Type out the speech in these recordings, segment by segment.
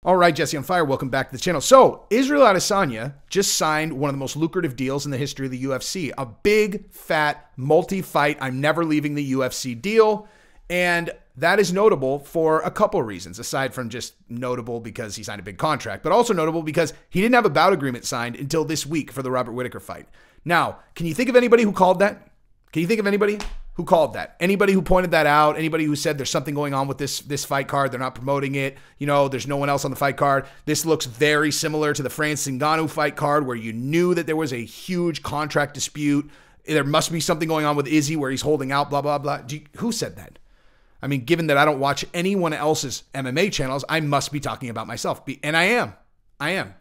All right, Jesse on Fire, welcome back to the channel. So, Israel Adesanya just signed one of the most lucrative deals in the history of the UFC. A big, fat, multi-fight, I'm never leaving the UFC deal. And that is notable for a couple of reasons, aside from just notable because he signed a big contract, but also notable because he didn't have a bout agreement signed until this week for the Robert Whittaker fight. Now, can you think of anybody who called that? Can you think of anybody who called that? Anybody who pointed that out? Anybody who said there's something going on with this fight card? They're not promoting it. You know, there's no one else on the fight card. This looks very similar to the Francis Ngannou fight card where you knew that there was a huge contract dispute. There must be something going on with Izzy where he's holding out, blah, blah, blah. Who said that? I mean, given that I don't watch anyone else's MMA channels, I must be talking about myself. And I am.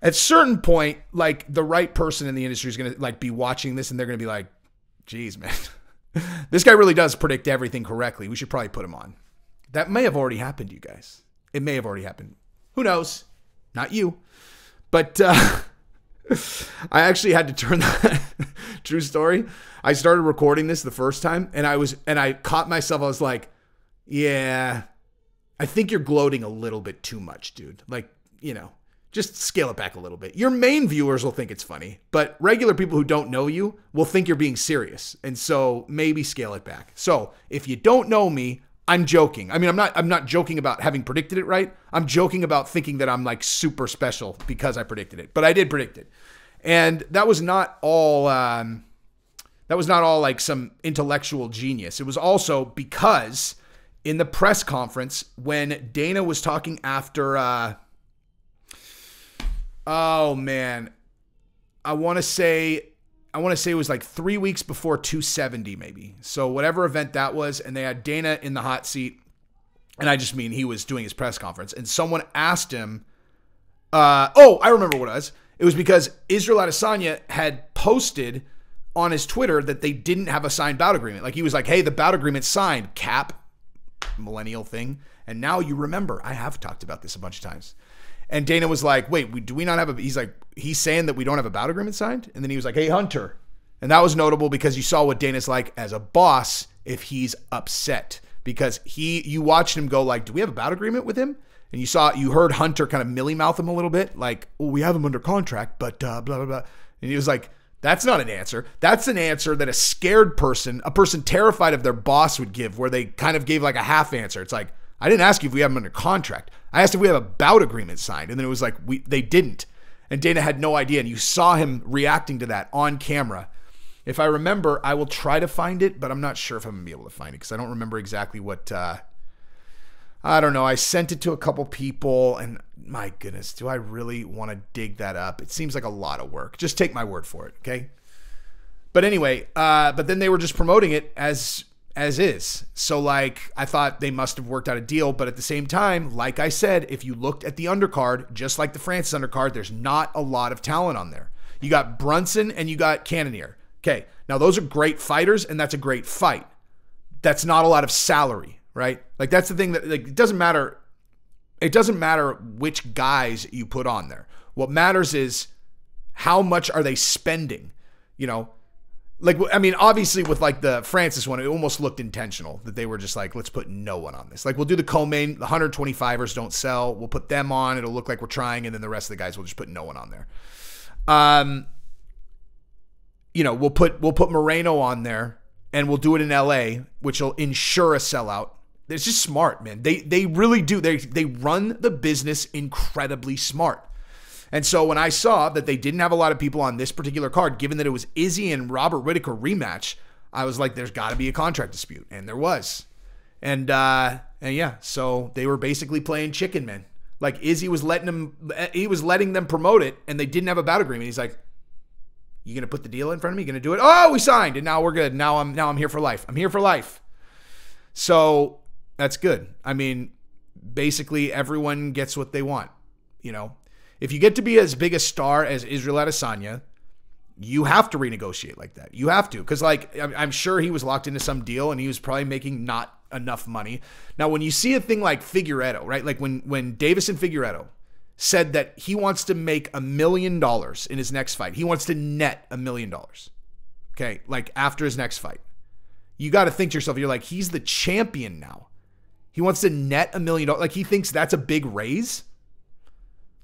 At a certain point, like, the right person in the industry is going to like be watching this and they're going to be like, geez, man, this guy really does predict everything correctly. We should probably put him on. That may have already happened, you guys. It may have already happened. Who knows? Not you. But I actually had to turn that true story. I started recording this the first time and I caught myself. I was like, yeah, I think you're gloating a little bit too much, dude. Like, you know, just scale it back a little bit. Your main viewers will think it's funny, but regular people who don't know you will think you're being serious. And so maybe scale it back. So if you don't know me, I'm joking. I mean, I'm not joking about having predicted it right. I'm joking about thinking that I'm like super special because I predicted it, but I did predict it. And that was not all, like some intellectual genius. It was also because in the press conference when Dana was talking after, oh man, I want to say it was like 3 weeks before 270 maybe. So whatever event that was, and they had Dana in the hot seat, and I just mean he was doing his press conference, and someone asked him, oh, I remember what it was. It was because Israel Adesanya had posted on his Twitter that they didn't have a signed bout agreement. Like he was like, hey, the bout agreement's signed, cap, millennial thing. And now you remember, I have talked about this a bunch of times. And Dana was like, wait, do we not have a, he's like, he's saying that we don't have a bout agreement signed? And then he was like, hey, Hunter. And that was notable because you saw what Dana's like as a boss if he's upset. Because you watched him go like, do we have a bout agreement with him? And you heard Hunter kind of milly-mouth him a little bit, like, oh, we have him under contract, but blah, blah, blah. And he was like, that's not an answer. That's an answer that a scared person, a person terrified of their boss would give, where they kind of gave like a half answer. It's like, I didn't ask you if we have him under contract. I asked if we have a bout agreement signed. And then it was like, they didn't. And Dana had no idea. And you saw him reacting to that on camera. If I remember, I will try to find it, but I'm not sure if I'm going to be able to find it because I don't remember exactly what, I don't know. I sent it to a couple people and my goodness, do I really want to dig that up? It seems like a lot of work. Just take my word for it. Okay. But anyway, but then they were just promoting it as is. So like, I thought they must have worked out a deal, but at the same time, like I said, if you looked at the undercard, just like the Francis undercard, there's not a lot of talent on there. You got Brunson and you got Cannonier. Okay. Now those are great fighters and that's a great fight. That's not a lot of salary, right? Like that's the thing that like, it doesn't matter. It doesn't matter which guys you put on there. What matters is how much are they spending, you know? Like, I mean, obviously with like the Francis one, it almost looked intentional that they were just like, let's put no one on this. Like we'll do the co-main, the 125ers don't sell. We'll put them on. It'll look like we're trying. And then the rest of the guys will just put no one on there. You know, we'll put Moreno on there and we'll do it in LA, which will ensure a sellout. It's just smart, man. They really do. They run the business incredibly smart. And so when I saw that they didn't have a lot of people on this particular card, given that it was Izzy and Robert Whittaker rematch, I was like, there's got to be a contract dispute. And there was. And yeah, so they were basically playing chicken, man. Like Izzy was letting them promote it and they didn't have a bout agreement. He's like, you going to put the deal in front of me? You going to do it? Oh, we signed and now we're good. Now I'm here for life. I'm here for life. So that's good. I mean, basically everyone gets what they want, you know? If you get to be as big a star as Israel Adesanya, you have to renegotiate like that. You have to. Because, like, I'm sure he was locked into some deal and he was probably making not enough money. Now, when you see a thing like Figueiredo, right? Like when Davison Figueiredo said that he wants to make $1 million in his next fight. He wants to net $1 million. Okay? Like, after his next fight. You got to think to yourself, you're like, he's the champion now. He wants to net $1 million. Like, he thinks that's a big raise.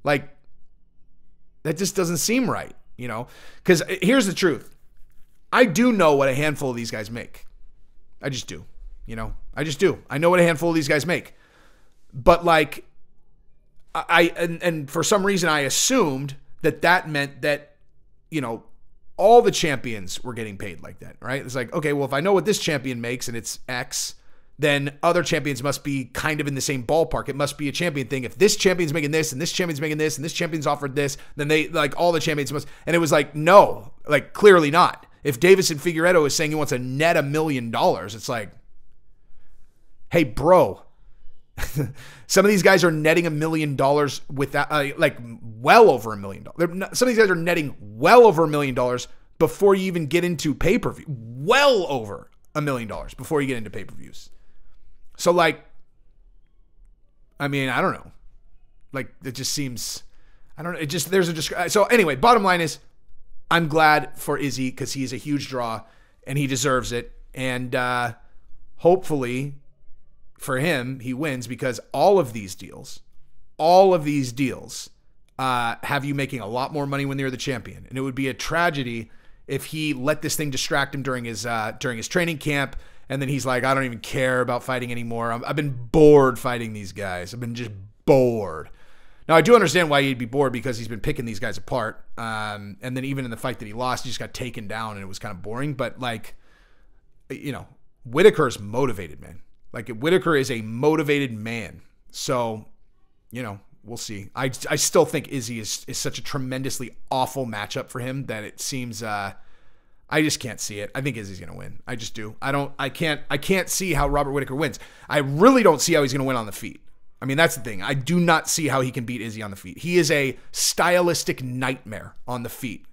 Like, that just doesn't seem right, you know? Because here's the truth. I do know what a handful of these guys make. I just do, you know? I just do. I know what a handful of these guys make. But, like, and for some reason I assumed that meant that, you know, all the champions were getting paid like that, right? It's like, okay, well, if I know what this champion makes and it's X, then other champions must be kind of in the same ballpark. It must be a champion thing. If this champion's making this and this champion's making this and this champion's offered this, then they, like, all the champions must. And it was like, no, like, clearly not. If Davison Figueiredo is saying he wants to net $1 million, it's like, hey, bro, some of these guys are netting $1 million without, like, well over $1 million. Some of these guys are netting well over $1 million before you even get into pay-per-view. Well over $1 million before you get into pay-per-views. So, like, I mean, I don't know. Like, it just seems, I don't know. It just, so anyway, bottom line is, I'm glad for Izzy because he is a huge draw and he deserves it. And hopefully for him, he wins because all of these deals have you making a lot more money when you're the champion. And it would be a tragedy if he let this thing distract him during his training camp. And then he's like, I don't even care about fighting anymore. I've been bored fighting these guys. I've been just bored. Now, I do understand why he'd be bored because he's been picking these guys apart. And then even in the fight that he lost, he just got taken down and it was kind of boring. But, like, you know, Whitaker's motivated, man. Like, Whitaker is a motivated man. So, you know, we'll see. I still think Izzy is such a tremendously awful matchup for him that it seems I just can't see it. I think Izzy's going to win. I just do. I can't see how Robert Whitaker wins. I really don't see how he's going to win on the feet. I mean, that's the thing. I do not see how he can beat Izzy on the feet. He is a stylistic nightmare on the feet.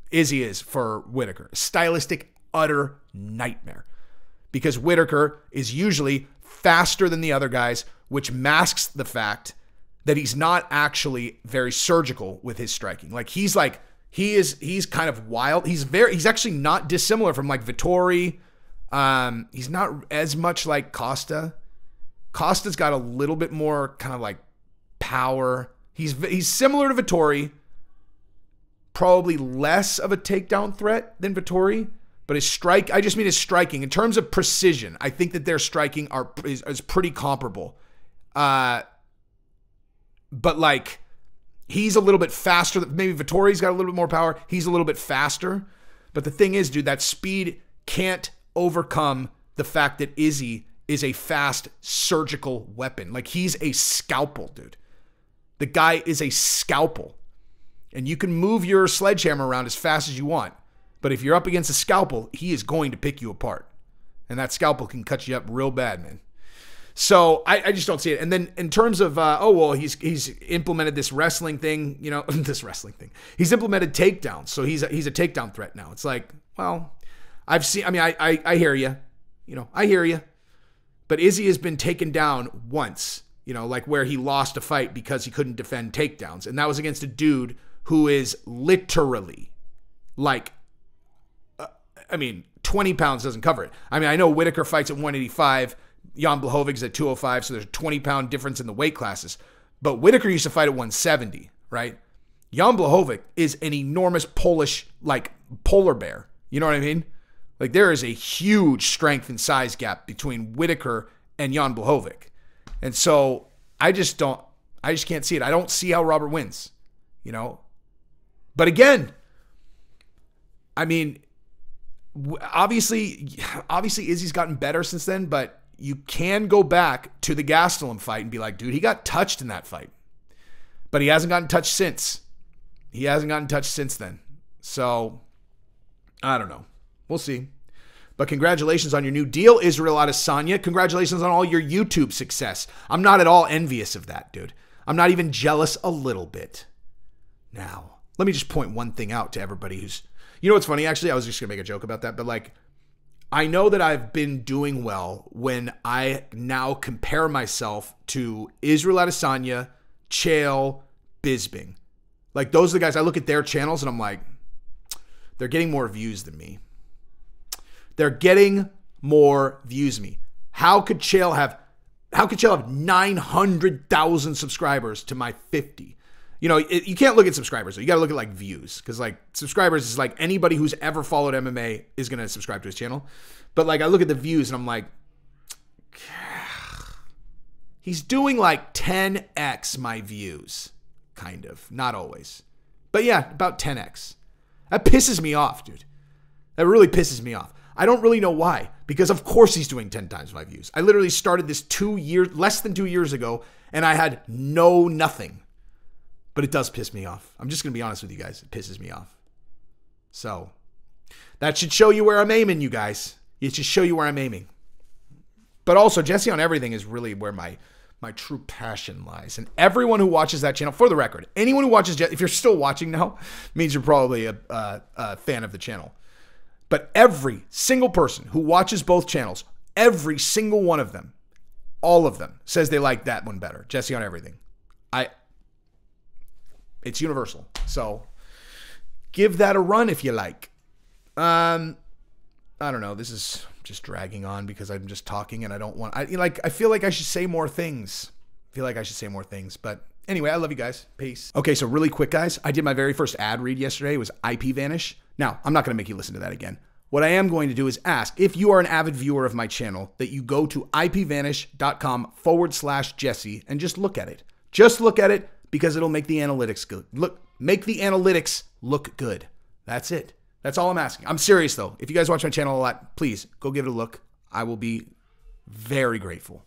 Izzy is for Whitaker. Stylistic, utter nightmare. Because Whitaker is usually faster than the other guys, which masks the fact that he's not actually very surgical with his striking. Like, he's kind of wild. He's actually not dissimilar from, like, Vettori. He's not as much like Costa. Costa's got a little bit more kind of like power. He's similar to Vettori. Probably less of a takedown threat than Vettori. But his striking. In terms of precision, I think that their striking is pretty comparable. But, like, he's a little bit faster. Maybe Vittori's got a little bit more power. He's a little bit faster. But the thing is, dude, that speed can't overcome the fact that Izzy is a fast surgical weapon. Like, he's a scalpel, dude. The guy is a scalpel. And you can move your sledgehammer around as fast as you want. But if you're up against a scalpel, he is going to pick you apart. And that scalpel can cut you up real bad, man. So I just don't see it. And then in terms of, he's implemented this wrestling thing, you know, this wrestling thing. He's implemented takedowns. So he's a takedown threat now. It's like, well, I hear you. You know, I hear you. But Izzy has been taken down once, you know, like where he lost a fight because he couldn't defend takedowns. And that was against a dude who is literally like, 20 pounds doesn't cover it. I mean, I know Whitaker fights at 185. Jan Blachowicz at 205, so there's a 20-pound difference in the weight classes. But Whitaker used to fight at 170, right? Jan Blachowicz is an enormous Polish, like, polar bear. You know what I mean? Like, there is a huge strength and size gap between Whitaker and Jan Blachowicz. And so I just can't see it. I don't see how Robert wins, you know? But again, I mean, obviously Izzy's gotten better since then, but you can go back to the Gastelum fight and be like, dude, he got touched in that fight. But he hasn't gotten touched since. He hasn't gotten touched since then. So, I don't know. We'll see. But congratulations on your new deal, Israel Adesanya. Congratulations on all your YouTube success. I'm not at all envious of that, dude. I'm not even jealous a little bit. Now, let me just point one thing out to everybody who's... You know what's funny? Actually, I was just going to make a joke about that, but, like, I know that I've been doing well when I now compare myself to Israel Adesanya, Chael, Bisping. Like, those are the guys, I look at their channels and I'm like, they're getting more views than me. They're getting more views than me. How could Chael have How could channel have 900,000 subscribers to my 50? You know, you can't look at subscribers. You got to look at like views, because like subscribers is like anybody who's ever followed MMA is going to subscribe to his channel. But like I look at the views and I'm like, he's doing like 10x my views, kind of. Not always. But yeah, about 10x. That pisses me off, dude. That really pisses me off. I don't really know why, because of course he's doing 10 times my views. I literally started this less than 2 years ago, and I had nothing. But it does piss me off. I'm just going to be honest with you guys. It pisses me off. So that should show you where I'm aiming, you guys. It should show you where I'm aiming. But also, Jesse on Everything is really where my true passion lies. And everyone who watches that channel, for the record, anyone who watches Jesse, if you're still watching now, means you're probably a fan of the channel. But every single person who watches both channels, every single one of them, all of them, says they like that one better. Jesse on Everything. It's universal. So give that a run if you like. I don't know. This is just dragging on because I'm just talking and I don't want, I feel like I should say more things. But anyway, I love you guys. Peace. Okay. So really quick, guys, I did my very first ad read yesterday. It was IP Vanish. Now I'm not going to make you listen to that again. What I am going to do is ask if you are an avid viewer of my channel that you go to ipvanish.com/Jesse and just look at it. Just look at it, because it'll make the analytics good. Make the analytics look good. That's it. That's all I'm asking. I'm serious though. If you guys watch my channel a lot, please go give it a look. I will be very grateful.